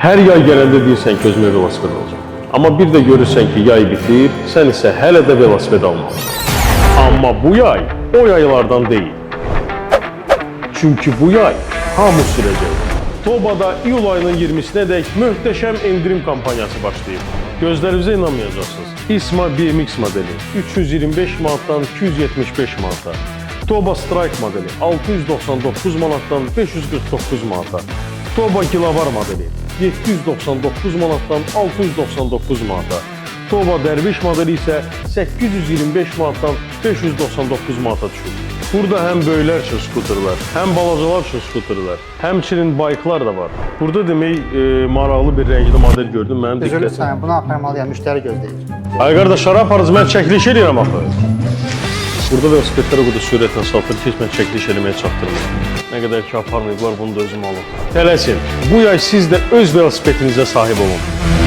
Hər yay gələndə deyirsən ki, özümə velosiped alacağım. Amma bir də görürsən ki, yay bitir, sən isə hələ də velosiped almalısan. Amma bu yay o yaylardan deyil. Çünki bu yay hamı sürəcək. Tobada iyul ayının 20-sinə dək möhtəşəm endirim kampaniyası başlayıb. Gözlərinizə inanmayacaqsınız. İSMA BMX modeli 325 manatdan 275 manata. Toba Strike modeli 699 manatdan 549 manata. Toba Gilavar modeli 799 manatdan 699 manata. Toba Dərviş modeli isə 825 manatdan 599 manata düşür. Burada həm böyüklər üçün skuterlər, həm balacalar üçün skuterlər, həmçinin bayklar da var. Burada demək maraqlı bir rəngli model gördüm, mənim diqqətim. Üzülürsən, bunu aparmalıyam, müştəri gözləyir. Ay qardaş, şarap aparız, mən çəkiliş edirəm axı. Burada velosipedlər o qədər sürətlə satılır ki, mən çəkiliş eləməyə çatdırmıram. Nə qədər ki aparmayıblar, bunu da özüm alım. Tələsin, bu yay siz də öz velosipedinizə sahib olun.